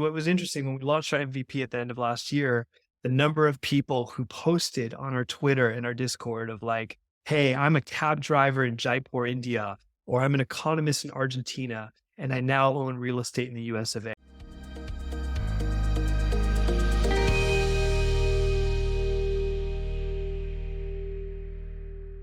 What was interesting when we launched our MVP at the end of last year, the number of people who posted on our Twitter and our Discord of like, hey, I'm a cab driver in Jaipur, India, or I'm an economist in Argentina, and I now own real estate in the US of A.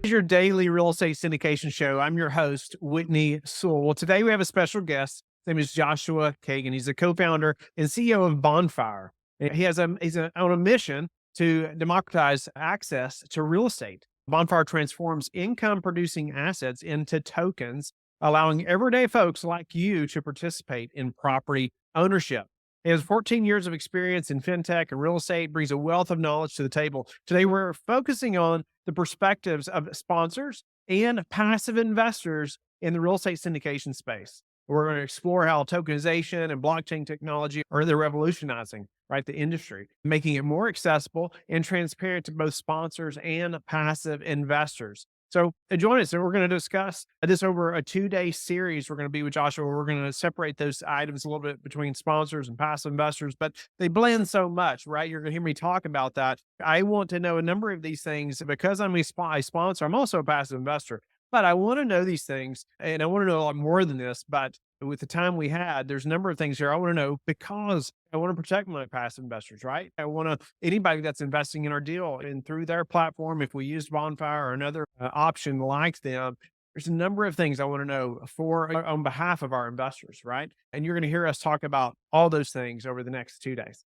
Is your daily real estate syndication show. I'm your host, Whitney Sewell. Well, today we have a special guest. His name is Joshua Kagan. He's the co-founder and CEO of Bonfire. And he's on a mission to democratize access to real estate. Bonfire transforms income producing assets into tokens, allowing everyday folks like you to participate in property ownership. He has 14 years of experience in fintech and real estate, brings a wealth of knowledge to the table. Today, we're focusing on the perspectives of sponsors and passive investors in the real estate syndication space. We're going to explore how tokenization and blockchain technology are they're revolutionizing, right, the industry, making it more accessible and transparent to both sponsors and passive investors. So join us, and we're going to discuss this over a 2-day series. We're going to be with Joshua. We're going to separate those items a little bit between sponsors and passive investors, but they blend so much, right? You're going to hear me talk about that. I want to know a number of these things because I'm a sponsor. I'm also a passive investor, but I want to know these things, and I want to know a lot more than this. But with the time we had, there's a number of things here I want to know because I want to protect my passive investors, right? I want to, anybody that's investing in our deal and through their platform, if we use Bonfire or another option like them, there's a number of things I want to know on behalf of our investors, right? And you're going to hear us talk about all those things over the next 2 days.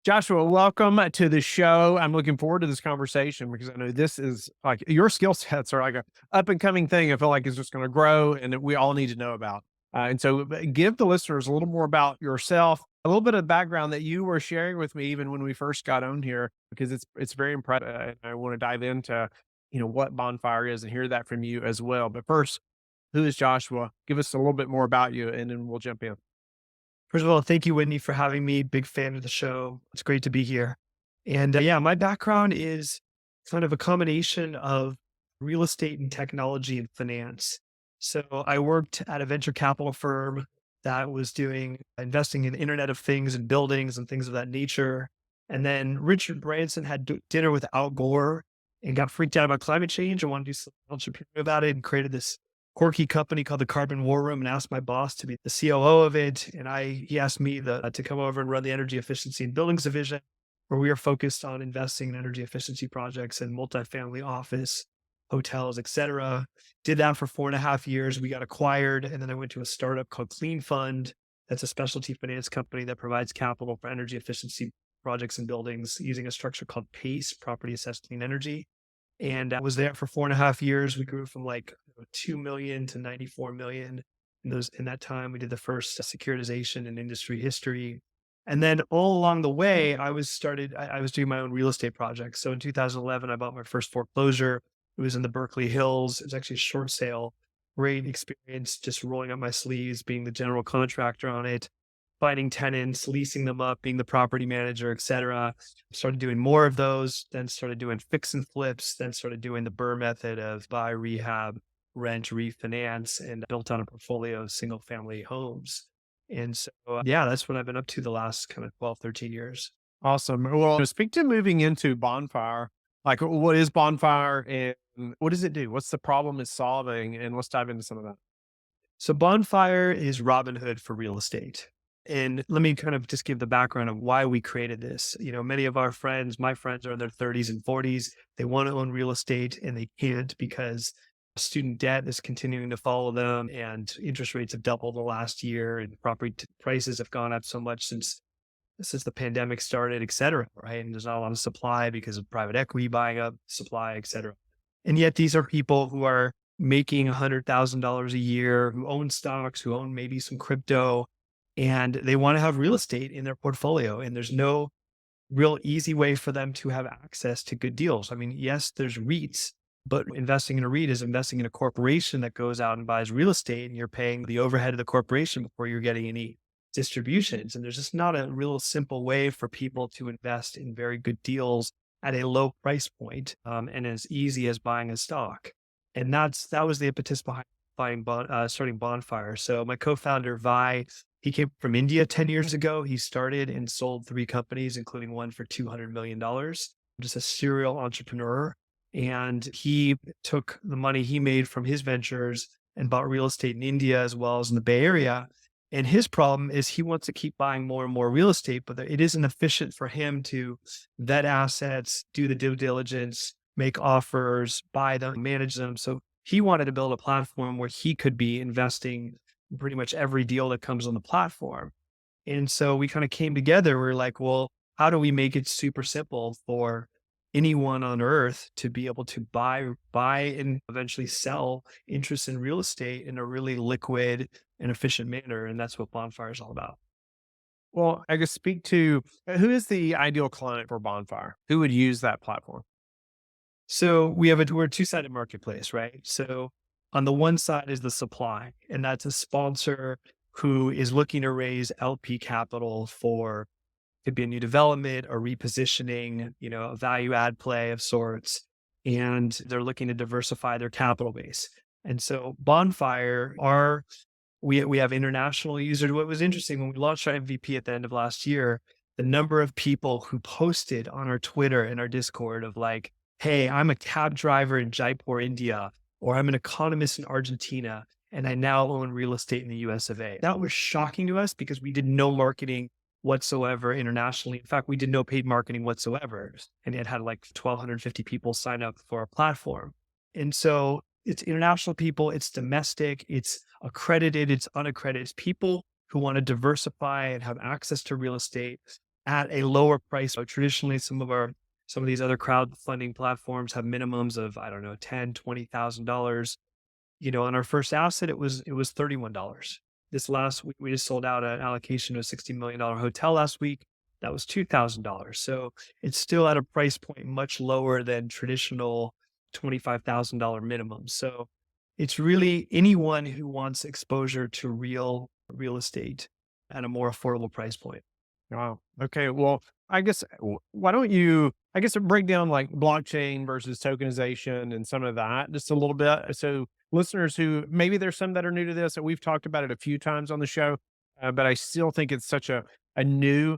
Joshua, welcome to the show. I'm looking forward to this conversation because I know this is like your skill sets are like a up and coming thing. I feel like it's just going to grow and that we all need to know about. And so give the listeners a little more about yourself, a little bit of background that you were sharing with me even when we first got on here, because it's very impressive. And I want to dive into, what Bonfire is and hear that from you as well. But first, who is Joshua? Give us a little bit more about you and then we'll jump in. First of all, thank you, Whitney, for having me. Big fan of the show. It's great to be here. And yeah, my background is kind of a combination of real estate and technology and finance. So I worked at a venture capital firm that was doing investing in Internet of Things and buildings and things of that nature. And then Richard Branson had dinner with Al Gore and got freaked out about climate change and wanted to do something entrepreneurial about it and created this quirky company called the Carbon War Room and asked my boss to be the COO of it. And he asked me to come over and run the energy efficiency and buildings division, where we are focused on investing in energy efficiency projects and multifamily office, hotels, et cetera. Did that for 4.5 years. We got acquired. And then I went to a startup called Clean Fund. That's a specialty finance company that provides capital for energy efficiency projects and buildings using a structure called PACE, Property Assessed Clean Energy. And I was there for 4.5 years. We grew from like 2 million to 94 million. In that time, we did the first securitization in industry history. And then all along the way, I was doing my own real estate projects. So in 2011, I bought my first foreclosure. It was in the Berkeley Hills. It was actually a short sale. Great experience, just rolling up my sleeves, being the general contractor on it, finding tenants, leasing them up, being the property manager, et cetera. Started doing more of those, then started doing fix and flips, then started doing the BRRRR method of buy, rehab, rent, refinance, and built on a portfolio of single family homes. And so, yeah, that's what I've been up to the last kind of 12, 13 years. Awesome. Well, speak to moving into Bonfire. Like, what is Bonfire and what does it do? What's the problem it's solving? And let's dive into some of that. So Bonfire is Robinhood for real estate. And let me kind of just give the background of why we created this. Many of my friends are in their 30s and 40s. They want to own real estate and they can't because student debt is continuing to follow them and interest rates have doubled the last year and property prices have gone up so much since the pandemic started, et cetera, right? And there's not a lot of supply because of private equity buying up supply, et cetera. And yet these are people who are making $100,000 a year, who own stocks, who own maybe some crypto, and they want to have real estate in their portfolio. And there's no real easy way for them to have access to good deals. I mean, yes, there's REITs, but investing in a REIT is investing in a corporation that goes out and buys real estate and you're paying the overhead of the corporation before you're getting any distributions. And there's just not a real simple way for people to invest in very good deals at a low price point, and as easy as buying a stock. And that was the impetus behind starting Bonfire. So my co-founder, Vi, He came from India 10 years ago. He started and sold 3 companies, including one for $200 million, just a serial entrepreneur. And he took the money he made from his ventures and bought real estate in India as well as in the Bay Area. And his problem is he wants to keep buying more and more real estate, but it isn't efficient for him to vet assets, do the due diligence, make offers, buy them, manage them. So he wanted to build a platform where he could be investing in pretty much every deal that comes on the platform. And so we kind of came together. We're like, well, how do we make it super simple for anyone on earth to be able to buy and eventually sell interest in real estate in a really liquid and efficient manner? And that's what Bonfire is all about. Well, I guess speak to who is the ideal client for Bonfire? Who would use that platform? So we're a two-sided marketplace, right? So on the one side is the supply, and that's a sponsor who is looking to raise LP capital for, could be a new development or repositioning, a value add play of sorts. And they're looking to diversify their capital base. And so Bonfire, we have international users. What was interesting when we launched our MVP at the end of last year, the number of people who posted on our Twitter and our Discord of like, hey, I'm a cab driver in Jaipur, India, or I'm an economist in Argentina, and I now own real estate in the US of A. That was shocking to us because we did no marketing whatsoever internationally. In fact, we did no paid marketing whatsoever. And it had like 1,250 people sign up for our platform. And so it's international people, it's domestic, it's accredited, it's unaccredited. It's people who want to diversify and have access to real estate at a lower price. So traditionally, some of these other crowdfunding platforms have minimums of, I don't know, 10, $20,000. On our first asset, it was $31. This last week, we just sold out an allocation to a $60 million hotel last week. That was $2,000. So it's still at a price point much lower than traditional $25,000 minimum. So it's really anyone who wants exposure to real estate at a more affordable price point. Wow. Okay. Well, I guess why don't you, I guess, break down like blockchain versus tokenization and some of that just a little bit. So listeners who maybe there's some that are new to this, and we've talked about it a few times on the show, but I still think it's such a new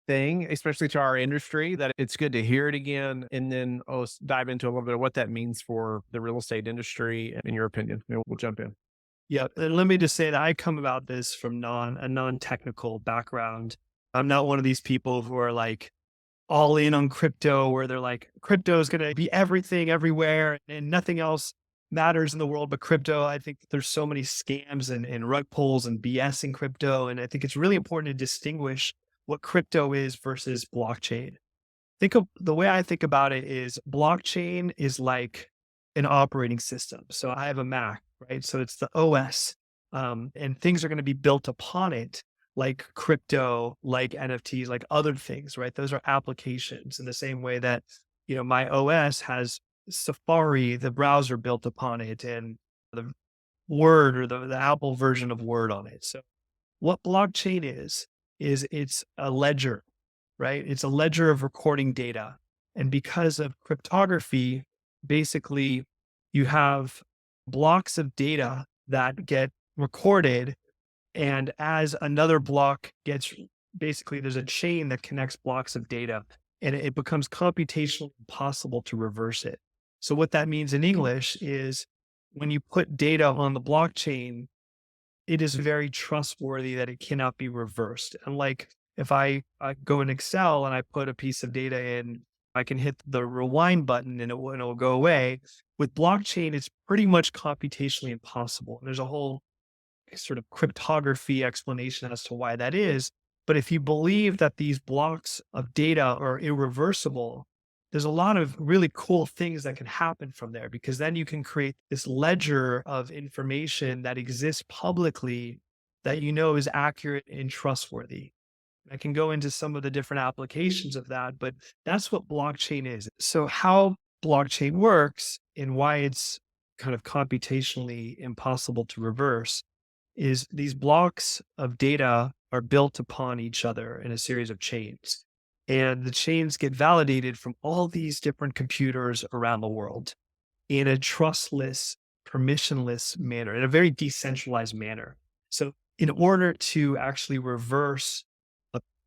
thing, especially to our industry, that it's good to hear it again. And then let's dive into a little bit of what that means for the real estate industry, in your opinion. We'll jump in. Yeah, and let me just say that I come about this from a non-technical background. I'm not one of these people who are like all in on crypto, where they're like, crypto is going to be everything everywhere and nothing else matters in the world but crypto. I think that there's so many scams and rug pulls and BS in crypto. And I think it's really important to distinguish what crypto is versus blockchain. Think of the way I think about it is blockchain is like an operating system. So I have a Mac, right? So it's the OS, and things are going to be built upon it, like crypto, like NFTs, like other things, right? Those are applications in the same way that, my OS has Safari, the browser built upon it, and the Word or the Apple version of Word on it. So what blockchain is it's a ledger, right? It's a ledger of recording data. And because of cryptography, basically you have blocks of data that get recorded. And as another block gets, basically, there's a chain that connects blocks of data and it becomes computationally impossible to reverse it. So, what that means in English is when you put data on the blockchain, it is very trustworthy that it cannot be reversed. Unlike if I go in Excel and I put a piece of data in, I can hit the rewind button and it will go away. With blockchain, it's pretty much computationally impossible. And there's a whole sort of cryptography explanation as to why that is. But if you believe that these blocks of data are irreversible, there's a lot of really cool things that can happen from there, because then you can create this ledger of information that exists publicly that is accurate and trustworthy. I can go into some of the different applications of that, but that's what blockchain is. So, how blockchain works and why it's kind of computationally impossible to reverse is these blocks of data are built upon each other in a series of chains. And the chains get validated from all these different computers around the world in a trustless, permissionless manner, in a very decentralized manner. So in order to actually reverse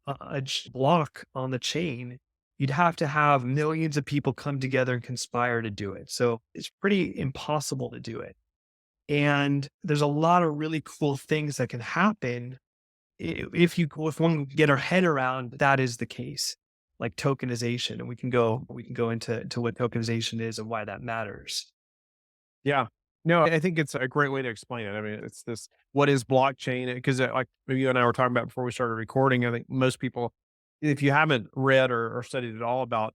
a, block on the chain, you'd have to have millions of people come together and conspire to do it. So it's pretty impossible to do it. And there's a lot of really cool things that can happen if one can get our head around that is the case, like tokenization, and we can go into what tokenization is and why that matters. Yeah. No, I think it's a great way to explain it. I mean, it's this, what is blockchain? Because like maybe you and I were talking about before we started recording, I think most people, if you haven't read or studied at all about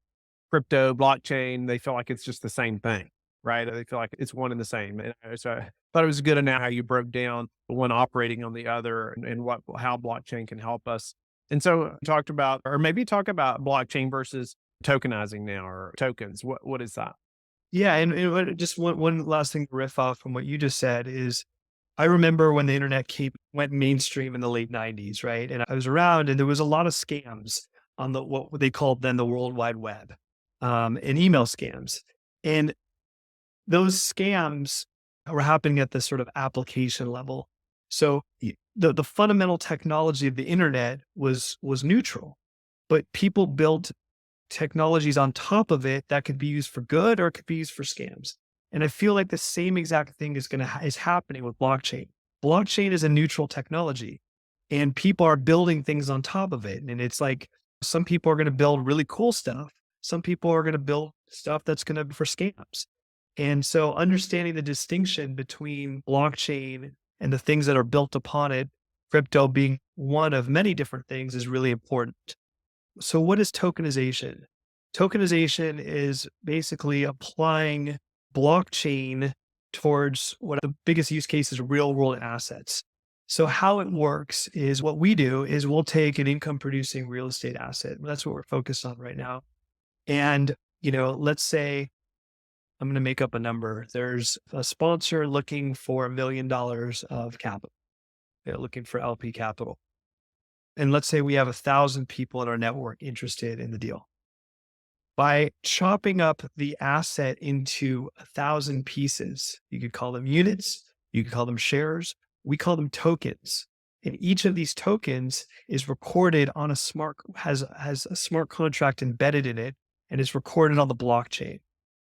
crypto, blockchain, they feel like it's just the same thing, right? They feel like it's one and the same. And so I thought it was good enough how you broke down the one operating on the other and what, how blockchain can help us. And so talked about, or maybe talk about blockchain versus tokenizing now, or tokens. What is that? Yeah, just one last thing to riff off from what you just said is I remember when the internet went mainstream in the late 90s, right? And I was around and there was a lot of scams on the what they called then the World Wide Web, and email scams. And those scams were happening at the sort of application level. So the fundamental technology of the internet was neutral, but people built technologies on top of it that could be used for good or it could be used for scams. And I feel like the same exact thing is happening with blockchain. Blockchain is a neutral technology and people are building things on top of it. And it's like some people are going to build really cool stuff. Some people are going to build stuff that's going to be for scams. And so understanding the distinction between blockchain and the things that are built upon it, crypto being one of many different things, is really important. So, what is tokenization? Tokenization is basically applying blockchain towards what the biggest use case is real world assets. So, how it works is what we do is we'll take an income producing real estate asset. That's what we're focused on right now. And, let's say I'm going to make up a number. There's a sponsor looking for $1 million of capital. They're looking for LP capital. And let's say we have 1,000 people in our network interested in the deal. By chopping up the asset into 1,000 pieces, you could call them units, you could call them shares, we call them tokens. And each of these tokens is recorded on has a smart contract embedded in it and is recorded on the blockchain.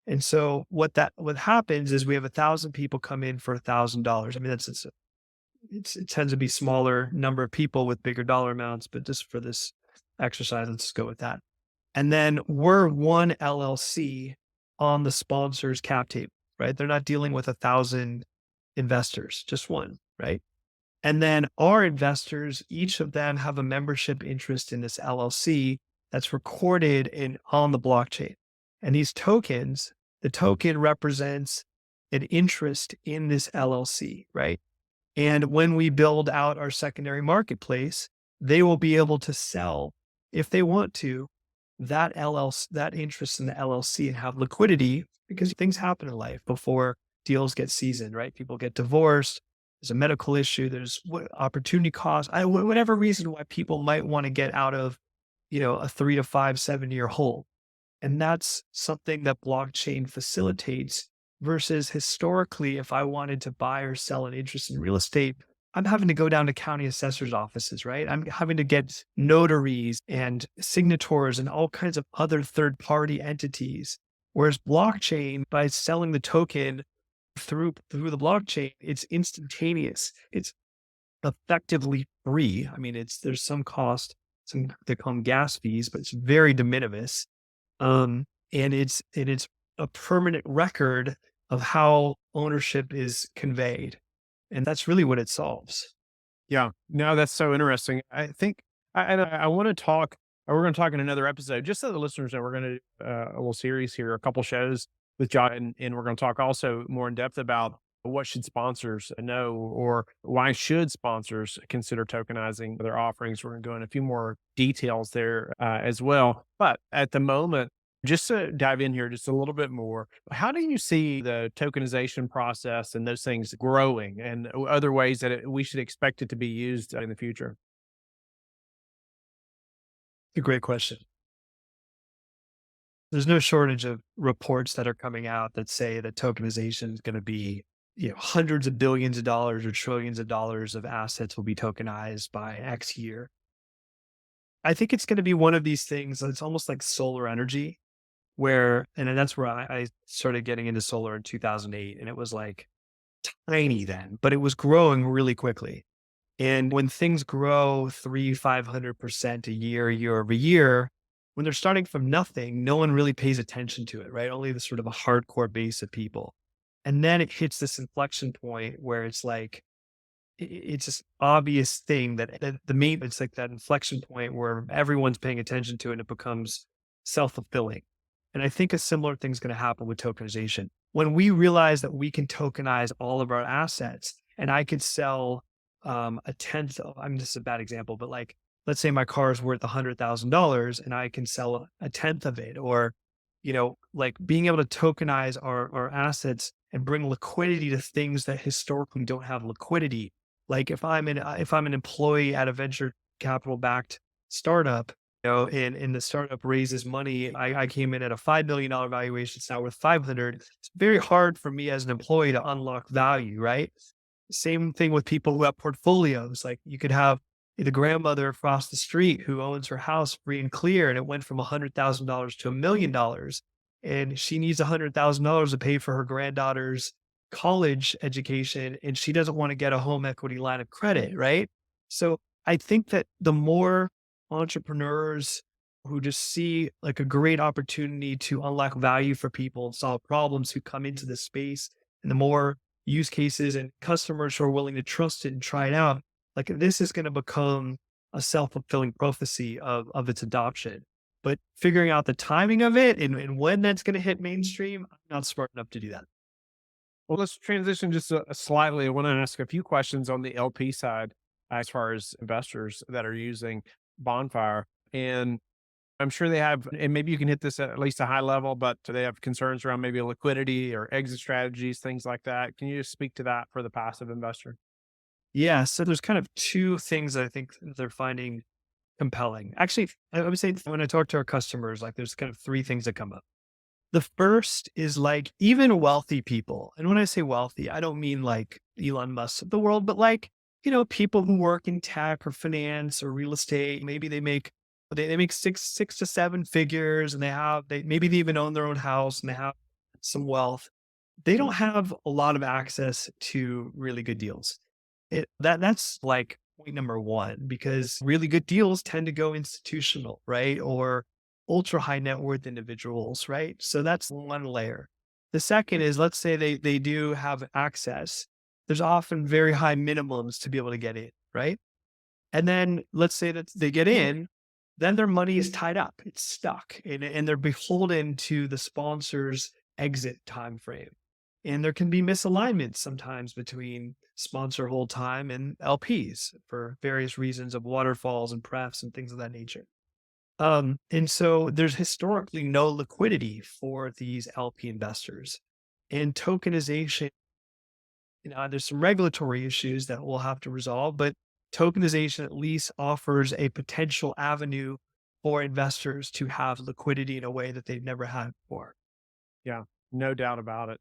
And so what happens is we have 1,000 people come in for $1,000. I mean, it tends to be smaller number of people with bigger dollar amounts, but just for this exercise, let's just go with that. And then we're one LLC on the sponsor's cap table, right? They're not dealing with 1,000 investors, just one, right? And then our investors, each of them have a membership interest in this LLC that's recorded on the blockchain. And these tokens, the token represents an interest in this LLC, right? And when we build out our secondary marketplace, they will be able to sell, if they want to, that interest in the LLC and have liquidity, because things happen in life before deals get seasoned, right? People get divorced. There's a medical issue. There's opportunity cost. Whatever reason why people might want to get out of, a 3 to 5, 7 year hold. And that's something that blockchain facilitates versus historically, if I wanted to buy or sell an interest in real estate, I'm having to go down to county assessor's offices, right? I'm having to get notaries and signatories and all kinds of other third party entities. Whereas blockchain, by selling the token through the blockchain, it's instantaneous. It's effectively free. I mean, there's some cost, they call them gas fees, but it's very de minimis. And it's a permanent record of how ownership is conveyed. And that's really what it solves. Yeah, no, that's so interesting. I think, I want to talk, or we're going to talk in another episode, just so the listeners know, we're going to do a little series here, a couple shows with John, and we're going to talk also more in depth about what should sponsors know, or why should sponsors consider tokenizing their offerings. We're going to go in a few more details there as well. But at the moment, just to dive in here just a little bit more, how do you see the tokenization process and those things growing, and other ways that we should expect it to be used in the future? A great question. There's no shortage of reports that are coming out that say that tokenization is going to be hundreds of billions of dollars or trillions of dollars of assets will be tokenized by X year. I think it's going to be one of these things. It's almost like solar energy, where, and then that's where I started getting into solar in 2008, and it was like tiny then, but it was growing really quickly. And when things grow 500% a year over year, when they're starting from nothing, no one really pays attention to it, right? Only the sort of a hardcore base of people. And then it hits this inflection point where it's like, it's this obvious thing that the main, it's like that inflection point where everyone's paying attention to it and it becomes self-fulfilling. And I think a similar thing's going to happen with tokenization. When we realize that we can tokenize all of our assets and I could sell a tenth of, I mean, this is a bad example, but like, let's say my car is worth $100,000 and I can sell a tenth of it, or, like being able to tokenize our assets and bring liquidity to things that historically don't have liquidity. Like if I'm an employee at a venture capital backed startup, and the startup raises money, I came in at a $5 million valuation. It's now worth 500. It's very hard for me as an employee to unlock value, right? Same thing with people who have portfolios. Like you could have the grandmother across the street who owns her house free and clear, and it went from $100,000 to $1 million, and she needs $100,000 to pay for her granddaughter's college education, and she doesn't want to get a home equity line of credit, right? So I think that the more entrepreneurs who just see like a great opportunity to unlock value for people and solve problems who come into this space, and the more use cases and customers who are willing to trust it and try it out, like this is going to become a self-fulfilling prophecy of its adoption. But figuring out the timing of it and when that's going to hit mainstream, I'm not smart enough to do that. Well, let's transition just slightly. I want to ask a few questions on the LP side as far as investors that are using Bonfire. And I'm sure they have, and maybe you can hit this at least a high level, but do they have concerns around maybe liquidity or exit strategies, things like that? Can you just speak to that for the passive investor? Yeah, so there's kind of two things that I think they're finding compelling. Actually, I would say when I talk to our customers, like there's kind of three things that come up. The first is like even wealthy people. And when I say wealthy, I don't mean like Elon Musk of the world, but like, people who work in tech or finance or real estate. Maybe they make six to seven figures, and maybe they even own their own house and they have some wealth. They don't have a lot of access to really good deals. That's like point number one, because really good deals tend to go institutional, right? Or ultra high net worth individuals, right? So that's one layer. The second is, let's say they do have access. There's often very high minimums to be able to get in, right? And then let's say that they get in, then their money is tied up, it's stuck, and they're beholden to the sponsor's exit time frame. And there can be misalignments sometimes between sponsor hold time and LPs for various reasons of waterfalls and prefs and things of that nature. And so there's historically no liquidity for these LP investors. And tokenization, there's some regulatory issues that we'll have to resolve, but tokenization at least offers a potential avenue for investors to have liquidity in a way that they've never had before. Yeah, no doubt about it.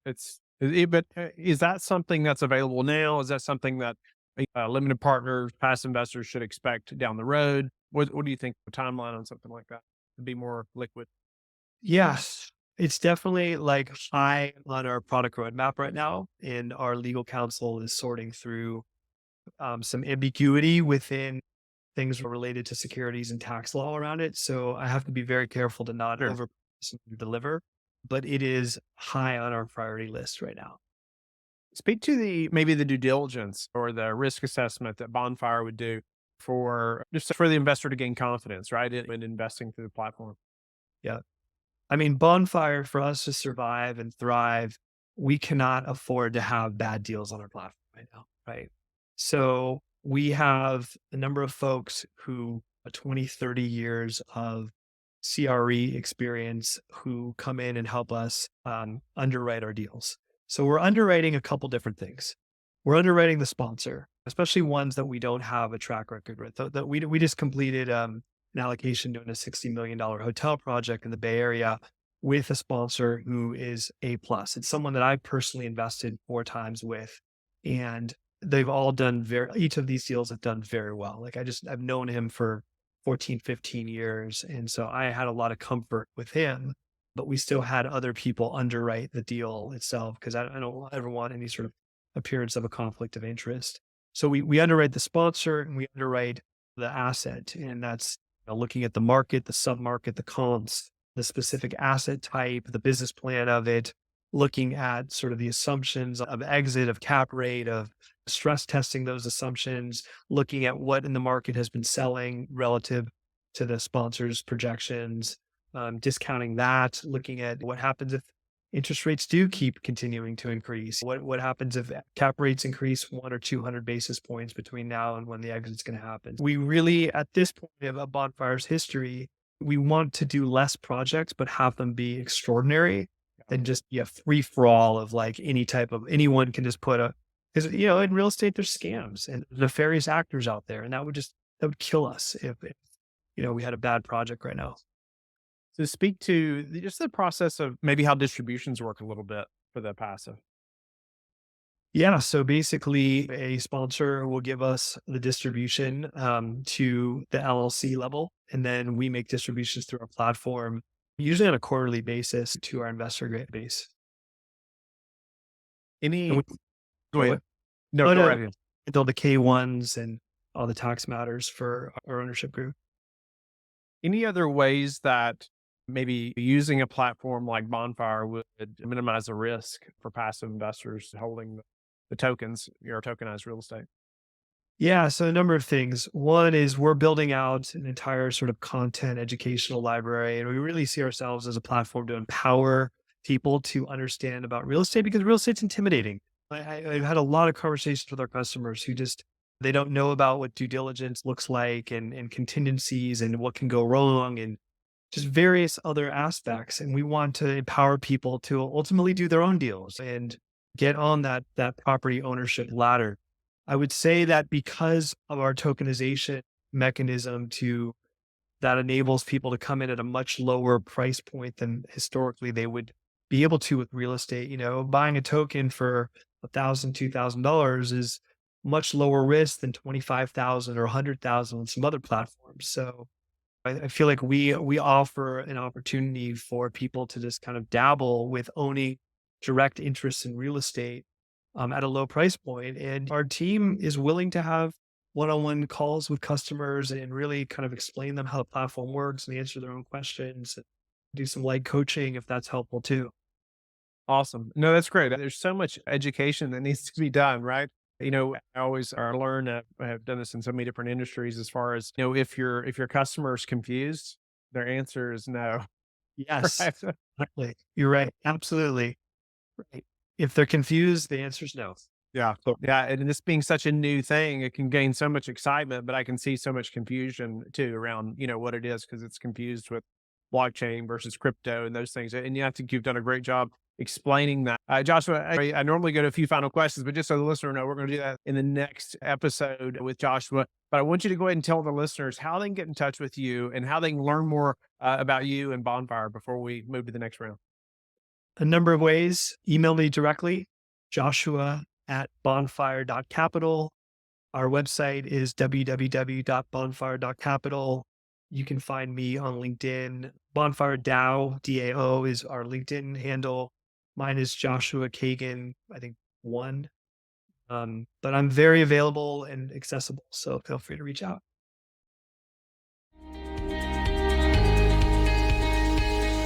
But is that something that's available now? Is that something that limited partners, past investors should expect down the road? What do you think the timeline on something like that to be more liquid? Yes, it's definitely like high on our product roadmap right now. And our legal counsel is sorting through some ambiguity within things related to securities and tax law around it. So I have to be very careful to not Sure. over deliver, but it is high on our priority list right now. Speak to maybe the due diligence or the risk assessment that Bonfire would do for just for the investor to gain confidence, right, in investing through the platform. Yeah. I mean, Bonfire, for us to survive and thrive, we cannot afford to have bad deals on our platform right now, right? So we have a number of folks who 20, 30 years of CRE experience who come in and help us underwrite our deals. So we're underwriting a couple different things. We're underwriting the sponsor, especially ones that we don't have a track record with. That we just completed an allocation doing a $60 million hotel project in the Bay Area, with a sponsor who is A plus. It's someone that I've personally invested 4 times with, and they've all done each of these deals have done very well. Like I've known him for 14, 15 years. And so I had a lot of comfort with him, but we still had other people underwrite the deal itself because I don't ever want any sort of appearance of a conflict of interest. So we underwrite the sponsor and we underwrite the asset. And that's looking at the market, the sub-market, the comps, the specific asset type, the business plan of it, looking at sort of the assumptions of exit, of cap rate, of stress testing those assumptions, looking at what in the market has been selling relative to the sponsor's projections, discounting that, looking at what happens if interest rates do keep continuing to increase. What happens if cap rates increase 1 or 200 basis points between now and when the exit's going to happen? We really, at this point of Bonfire's history, we want to do less projects, but have them be extraordinary than just be a free for all of like anyone can just because in real estate there's scams and nefarious actors out there, and that would kill us if we had a bad project right now. So speak to just the process of maybe how distributions work a little bit for the passive. Yeah. So basically, a sponsor will give us the distribution to the LLC level, and then we make distributions through our platform, usually on a quarterly basis to our investor base. And Any we, Go oh, ahead. No, oh go no, right ahead. with all the K1s and all the tax matters for our ownership group. Any other ways that maybe using a platform like Bonfire would minimize the risk for passive investors holding the tokens, your tokenized real estate? Yeah, so a number of things. One is we're building out an entire sort of content educational library, and we really see ourselves as a platform to empower people to understand about real estate because real estate's intimidating. I've had a lot of conversations with our customers who they don't know about what due diligence looks like and contingencies and what can go wrong and just various other aspects. And we want to empower people to ultimately do their own deals and get on that property ownership ladder. I would say that because of our tokenization mechanism that enables people to come in at a much lower price point than historically they would be able to with real estate. Buying a token for $1,000, $2,000 is much lower risk than 25,000 or 100,000 on some other platforms. So I feel like we offer an opportunity for people to just kind of dabble with owning direct interest in real estate at a low price point. And our team is willing to have one-on-one calls with customers and really kind of explain them how the platform works and answer their own questions and do some light coaching if that's helpful too. Awesome. No, that's great. There's so much education that needs to be done, right? I learn, I have done this in so many different industries as far as, if your customer is confused, their answer is no. Yes, Right? exactly. You're right. Absolutely. Right. If they're confused, the answer is no. Yeah. So Yeah. And this being such a new thing, it can gain so much excitement, but I can see so much confusion too around, what it is because it's confused with blockchain versus crypto and those things. And I think you've done a great job explaining that. Joshua, I normally go to a few final questions, but just so the listener know, we're going to do that in the next episode with Joshua. But I want you to go ahead and tell the listeners how they can get in touch with you and how they can learn more about you and Bonfire before we move to the next round. a number of ways. Email me directly, joshua@bonfire.capital. Our website is www.bonfire.capital. You can find me on LinkedIn. Bonfire DAO, DAO is our LinkedIn handle. Mine is Joshua Kagan, I think 1. But I'm very available and accessible, so feel free to reach out.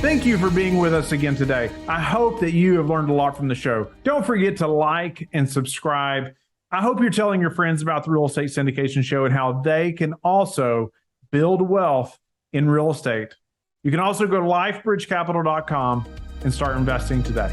Thank you for being with us again today. I hope that you have learned a lot from the show. Don't forget to like and subscribe. I hope you're telling your friends about the Real Estate Syndication Show and how they can also build wealth in real estate. You can also go to lifebridgecapital.com and start investing today.